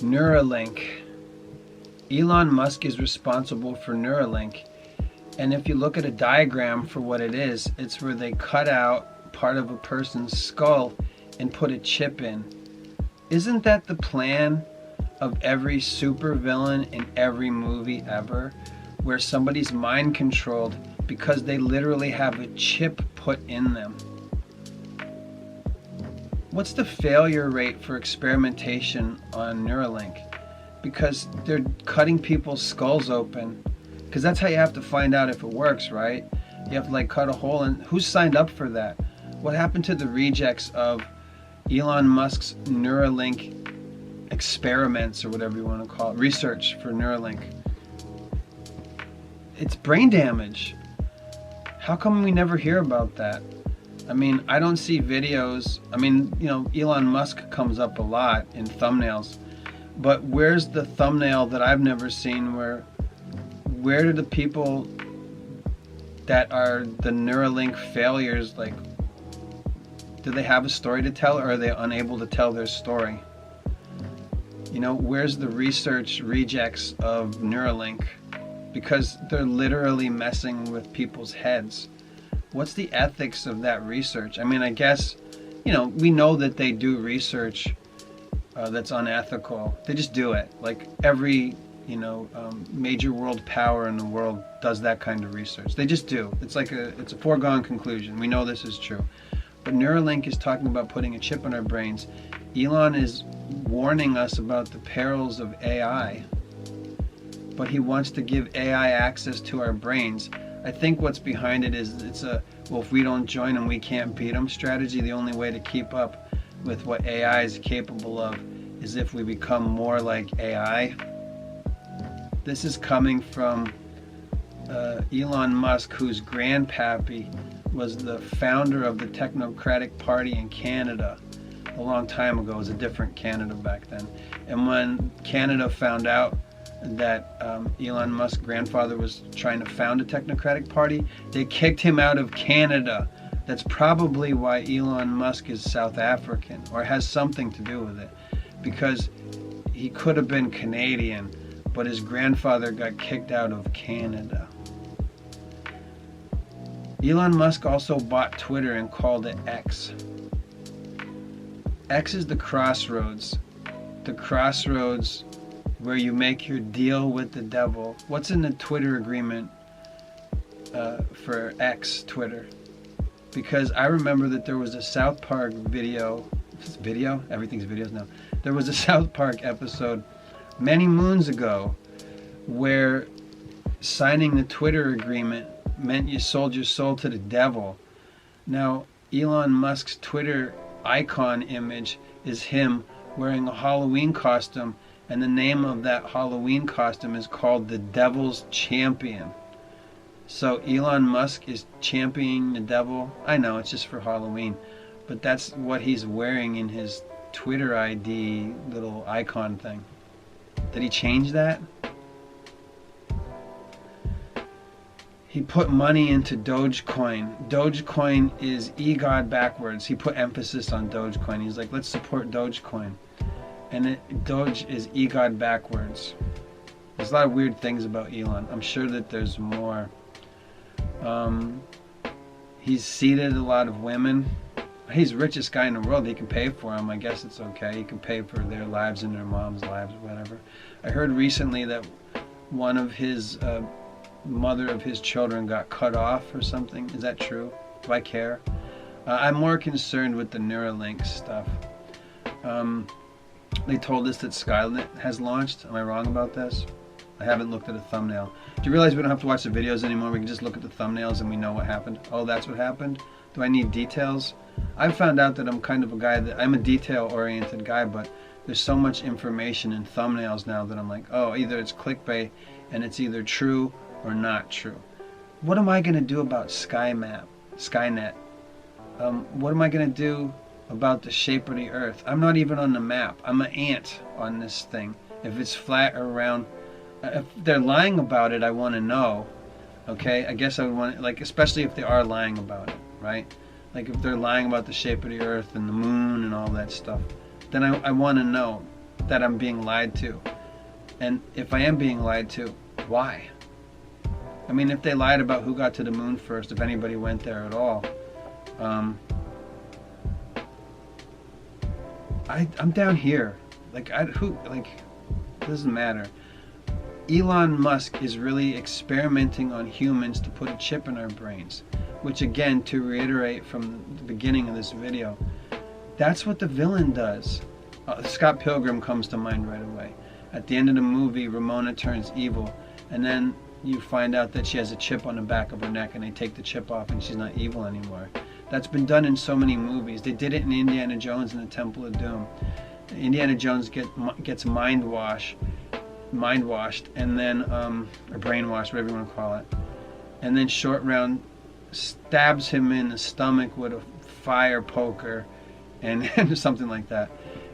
Neuralink. Elon Musk is responsible for Neuralink. And if you look at a diagram for what it is, it's where they cut out part of a person's skull and put a chip in. Isn't that the plan of every supervillain in every movie ever? Where somebody's mind controlled because they literally have a chip put in them. What's the failure rate for experimentation on Neuralink? Because they're cutting people's skulls open. Because that's how you have to find out if it works, right? You have to like cut a hole in. Who's signed up for that? What happened to the rejects of Elon Musk's Neuralink experiments, or whatever you want to call it, research for Neuralink? It's brain damage. How come we never hear about that? I mean, I don't see videos. I mean, you know, Elon Musk comes up a lot in thumbnails, but where's the thumbnail that I've never seen where do the people that are the Neuralink failures, like, do they have a story to tell, or are they unable to tell their story? You know, where's the research rejects of Neuralink? Because they're literally messing with people's heads. What's the ethics of that research? I mean, I guess, you know, we know that they do research that's unethical. They just do it. Like every, you know, major world power in the world does that kind of research. They just do. It's like it's a foregone conclusion. We know this is true. But Neuralink is talking about putting a chip in our brains. Elon is warning us about the perils of AI. But he wants to give AI access to our brains. I think what's behind it is it's a, well, if we don't join them, we can't beat them strategy. The only way to keep up with what AI is capable of is if we become more like AI. This is coming from Elon Musk, whose grandpappy was the founder of the Technocratic Party in Canada a long time ago. It was a different Canada back then. And when Canada found out that Elon Musk's grandfather was trying to found a Technocratic Party, they kicked him out of Canada. That's probably why Elon Musk is South African, or has something to do with it, because he could have been Canadian, but his grandfather got kicked out of Canada. Elon Musk also bought Twitter and called it X. X is the crossroads. The crossroads where you make your deal with the devil. What's in the Twitter agreement for X Twitter? Because I remember that there was a South Park video. Video? Everything's videos now. There was a South Park episode many moons ago where signing the Twitter agreement meant you sold your soul to the devil. Now, Elon Musk's Twitter icon image is him wearing a Halloween costume, and the name of that Halloween costume is called the Devil's Champion. So Elon Musk is championing the devil. I know, it's just for Halloween, but that's what he's wearing in his Twitter ID little icon thing. Did he change that? He put money into Dogecoin. Dogecoin is eGod backwards. He put emphasis on Dogecoin. He's like, let's support Dogecoin. And Doge is eGod backwards. There's a lot of weird things about Elon. I'm sure that there's more. He's seeded a lot of women. He's the richest guy in the world. He can pay for them. I guess it's okay. He can pay for their lives and their mom's lives, whatever. I heard recently that one of his mother of his children got cut off or something. Is that true? Do I care? I'm more concerned with the Neuralink stuff. They told us that Skynet has launched. Am I wrong about this? I haven't looked at a thumbnail. Do you realize we don't have to watch the videos anymore? We can just look at the thumbnails and we know what happened. Oh, that's what happened? Do I need details? I've found out that I'm kind of a guy that I'm a detail-oriented guy, but there's so much information in thumbnails now that I'm like, oh, either it's clickbait and it's either true or not true. What am I going to do about Skynet? What am I going to do about the shape of the earth? I'm not even on the map. I'm an ant on this thing. If it's flat or round, if they're lying about it, I want to know. Okay, I guess I would want, like, especially if they are lying about it, right? Like if they're lying about the shape of the earth and the moon and all that stuff, then I want to know. that I'm being lied to? And if I am being lied to, why? I mean, if they lied about who got to the moon first, if anybody went there at all, I'm down here. Like, it doesn't matter. Elon Musk is really experimenting on humans to put a chip in our brains, which, again, to reiterate from the beginning of this video, that's what the villain does. Scott Pilgrim comes to mind right away. At the end of the movie, Ramona turns evil, and then you find out that she has a chip on the back of her neck, and they take the chip off and she's not evil anymore. That's been done in so many movies. They did it in Indiana Jones and the Temple of Doom. Indiana Jones gets mind washed, and then, or brainwashed, whatever you want to call it. And then Short Round stabs him in the stomach with a fire poker and something like that.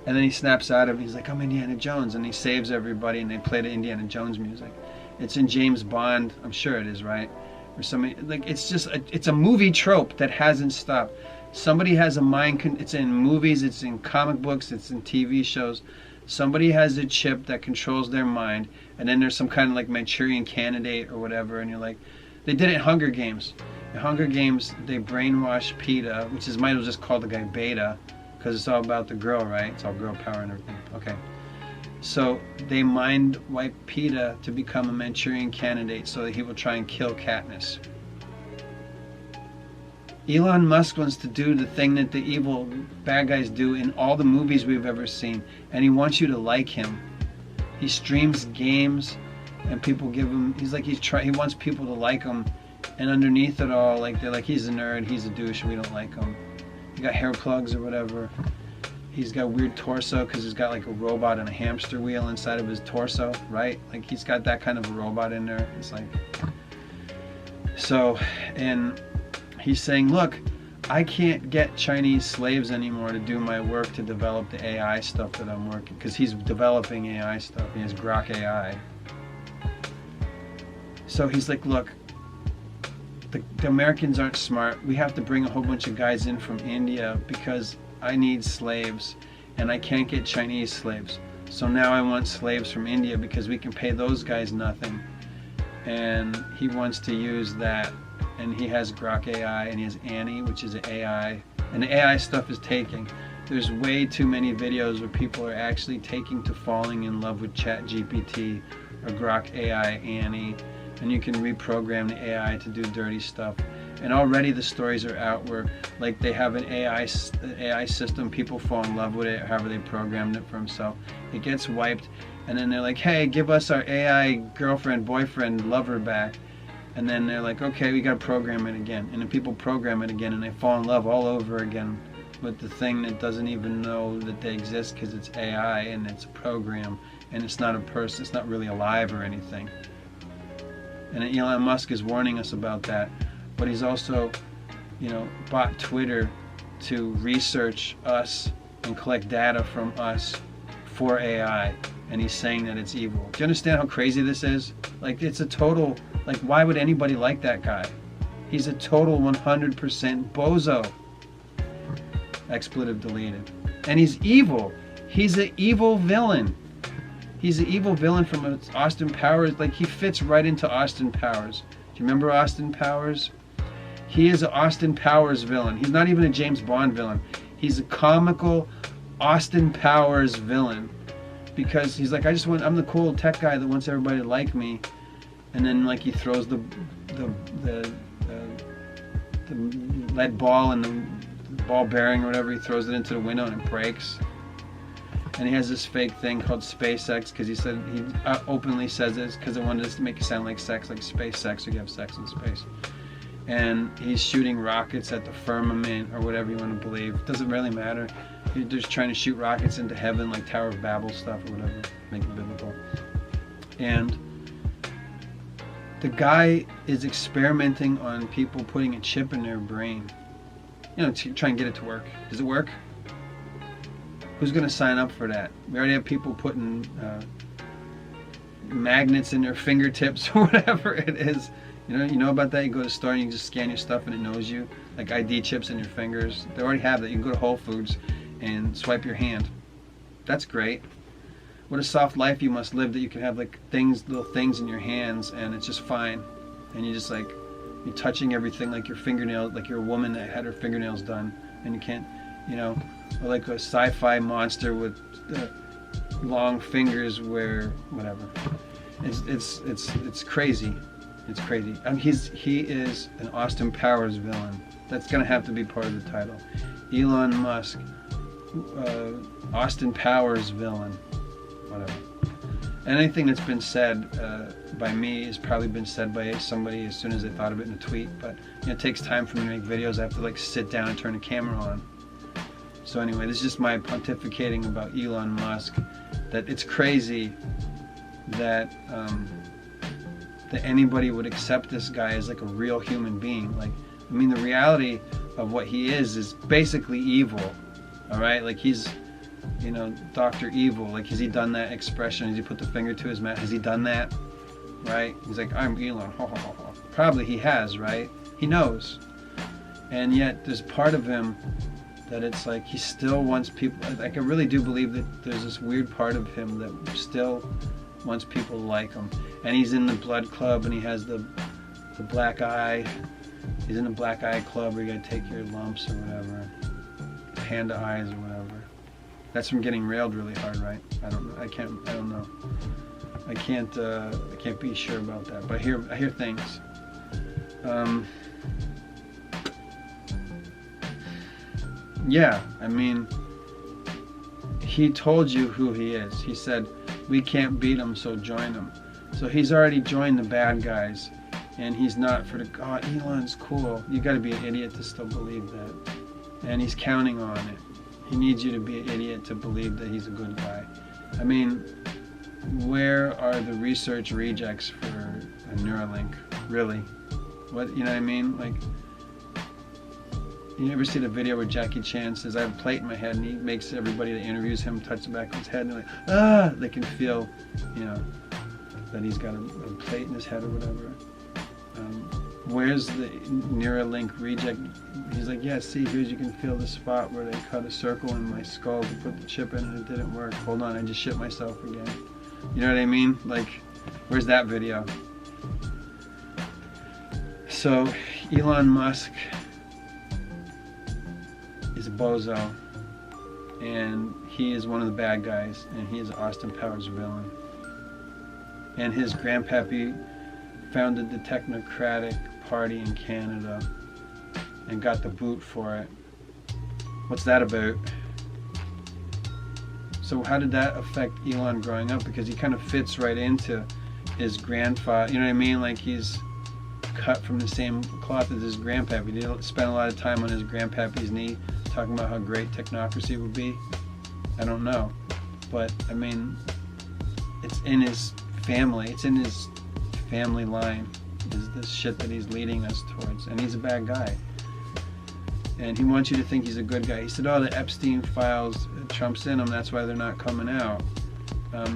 And then he snaps out of it. He's like, I'm Indiana Jones. And he saves everybody, and they play the Indiana Jones music. It's in James Bond. I'm sure it is, right? Or somebody, like, it's a movie trope that hasn't stopped. Somebody has a mind, it's in movies, it's in comic books, it's in TV shows. Somebody has a chip that controls their mind, and then there's some kind of like Manchurian Candidate or whatever, and you're like, they did it in Hunger Games. In Hunger Games, they brainwash PETA, which is, might as well just call the guy Beta, because it's all about the girl, right? It's all girl power and everything. Okay. So they mind wipe PETA to become a Manchurian Candidate so that he will try and kill Katniss. Elon Musk wants to do the thing that the evil bad guys do in all the movies we've ever seen, and he wants you to like him. He streams games, and people give him. He wants people to like him, and underneath it all, like they're like, he's a nerd, he's a douche, we don't like him. He got hair plugs or whatever. He's got a weird torso because he's got like a robot and a hamster wheel inside of his torso, right? Like he's got that kind of a robot in there. It's like so, and he's saying, look, I can't get Chinese slaves anymore to do my work to develop the AI stuff that I'm working, because he's developing AI stuff. He has Grok AI. So he's like, look, the Americans aren't smart. We have to bring a whole bunch of guys in from India because I need slaves and I can't get Chinese slaves. So now I want slaves from India because we can pay those guys nothing. And he wants to use that. And he has Grok AI, and he has Annie, which is an AI. And the AI stuff is taking. There's way too many videos where people are actually taking to falling in love with ChatGPT or Grok AI Annie. And you can reprogram the AI to do dirty stuff. And already the stories are out where, like, they have an AI system, people fall in love with it, however they programmed it for himself. It gets wiped, and then they're like, hey, give us our AI girlfriend, boyfriend, lover back. And then they're like, okay, we got to program it again. And then people program it again, and they fall in love all over again with the thing that doesn't even know that they exist because it's AI and it's a program and it's not a person, it's not really alive or anything. And Elon Musk is warning us about that. But he's also, bought Twitter to research us and collect data from us for AI. And he's saying that it's evil. Do you understand how crazy this is? Like, it's a total, like, why would anybody like that guy? He's a total 100% bozo. Expletive deleted. And he's evil. He's an evil villain. He's an evil villain from Austin Powers. Like, he fits right into Austin Powers. Do you remember Austin Powers? He is an Austin Powers villain. He's not even a James Bond villain. He's a comical Austin Powers villain. Because he's like, I'm the cool tech guy that wants everybody to like me. And then, like, he throws the lead ball and the ball bearing or whatever, he throws it into the window and it breaks. And he has this fake thing called SpaceX because he openly says this because it wanted to make it sound like sex, like space sex, so you have sex in space. And he's shooting rockets at the firmament or whatever you want to believe. Doesn't really matter. He's just trying to shoot rockets into heaven, like Tower of Babel stuff or whatever, make it biblical. And the guy is experimenting on people putting a chip in their brain, to try and get it to work. Does it work? Who's going to sign up for that? We already have people putting magnets in their fingertips or whatever it is. You know about that? You go to the store and you just scan your stuff and it knows you. Like ID chips in your fingers. They already have that. You can go to Whole Foods and swipe your hand. That's great. what a soft life you must live that you can have like little things in your hands and it's just fine, and you just like you're touching everything like your fingernails, like you're a woman that had her fingernails done, and you can't, or like a sci-fi monster with long fingers where whatever. It's crazy. It's crazy. I mean, he is an Austin Powers villain. That's gonna have to be part of the title. Elon Musk, Austin Powers villain, whatever. Anything that's been said by me has probably been said by somebody as soon as they thought of it in a tweet. But it takes time for me to make videos. I have to like sit down and turn the camera on. So anyway, this is just my pontificating about Elon Musk. That it's crazy that that anybody would accept this guy as like a real human being. Like, I mean, the reality of what he is basically evil. All right, like he's, Dr. Evil. Like, has he done that expression? Has he put the finger to his mouth? Has he done that? Right? He's like, I'm Elon. Probably he has, right? He knows. And yet there's part of him that it's like he still wants people, like I really do believe that there's this weird part of him that still wants people to like him. And he's in the blood club and he has the black eye. He's in the black eye club where you gotta take your lumps or whatever. Panda eyes or whatever. That's from getting railed really hard, right? I don't know. I don't know. I can't be sure about that. But I hear things. Yeah, I mean, he told you who he is. He said, we can't beat him, so join him. So he's already joined the bad guys, and he's not for the, oh, Elon's cool. You gotta be an idiot to still believe that. And he's counting on it. He needs you to be an idiot to believe that he's a good guy. I mean, where are the research rejects for a Neuralink? Really? What, you know what I mean? Like, you ever see the video where Jackie Chan says, I have a plate in my head, and he makes everybody that interviews him touch the back of his head, and they're like, ah! They can feel, that he's got a plate in his head or whatever. Where's the Neuralink reject? He's like, yeah, see, here's, you can feel the spot where they cut a circle in my skull to put the chip in, and it didn't work. Hold on, I just shit myself again. You know what I mean? Like, where's that video? So, Elon Musk is a bozo, and he is one of the bad guys, and he is Austin Powers' villain. And his grandpappy founded the Technocratic Party in Canada and got the boot for it. What's that about? So how did that affect Elon growing up? Because he kind of fits right into his grandfather, you know what I mean? Like, he's cut from the same cloth as his grandpappy. He spent a lot of time on his grandpappy's knee talking about how great technocracy would be. I don't know, but I mean, it's in his family. It's in his family line. Is this shit that he's leading us towards, and he's a bad guy. And he wants you to think he's a good guy. He said, "Oh, the Epstein files, Trump's in them. That's why they're not coming out."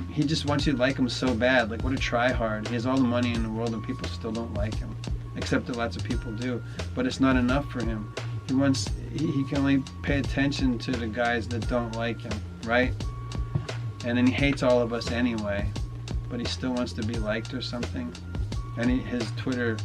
He just wants you to like him so bad. Like, what a tryhard. He has all the money in the world, and people still don't like him, except that lots of people do. But it's not enough for him. He can only pay attention to the guys that don't like him, right? And then he hates all of us anyway, but he still wants to be liked or something. And his Twitter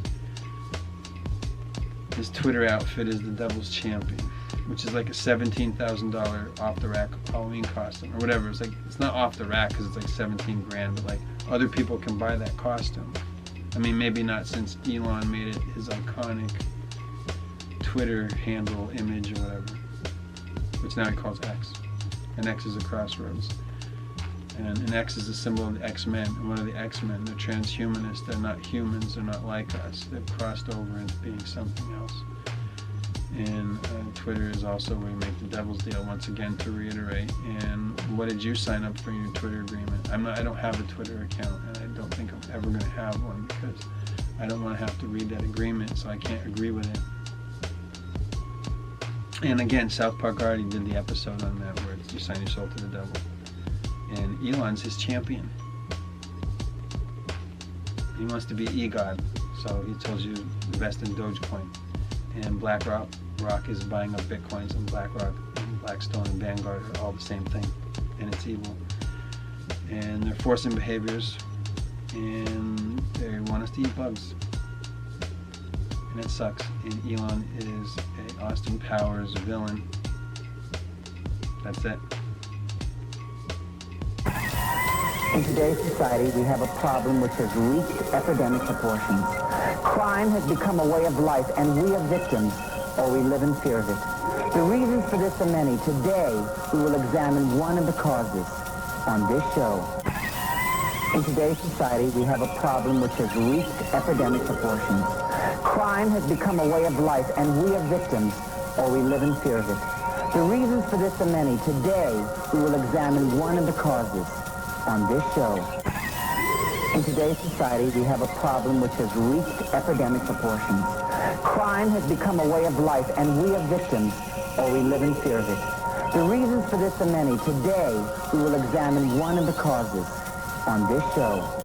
outfit is the Devil's Champion, which is like a $17,000 off the rack Halloween costume or whatever. It's like, it's not off the rack because it's like 17 grand, but like other people can buy that costume. I mean, maybe not since Elon made it his iconic Twitter handle image or whatever, which now he calls X. And X is a crossroads. And an X is a symbol of the X-Men. And what are the X-Men? They're transhumanists. They're not humans. They're not like us. They've crossed over into being something else. And Twitter is also where you make the devil's deal, once again, to reiterate. And what did you sign up for in your Twitter agreement? I don't have a Twitter account, and I don't think I'm ever going to have one because I don't want to have to read that agreement, so I can't agree with it. And again, South Park already did the episode on that where you sign your soul to the devil. And Elon's his champion. He wants to be e-god, so he tells you invest in Dogecoin. And BlackRock is buying up Bitcoins, and BlackRock and Blackstone and Vanguard are all the same thing, and it's evil. and they're forcing behaviors, and they want us to eat bugs. And it sucks. And Elon is a Austin Powers villain. That's it. In today's society, we have a problem which has reached epidemic proportions. Crime has become a way of life, and we are victims, or we live in fear of it. The reasons for this are many. Today, we will examine one of the causes on this show. In today's society, we have a problem which has reached epidemic proportions. Crime has become a way of life, and we are victims, or we live in fear of it. The reasons for this are many. Today, we will examine one of the causes on this show. In today's society, we have a problem which has reached epidemic proportions. Crime has become a way of life, and we are victims, or we live in fear of it. The reasons for this are many. Today, we will examine one of the causes on this show.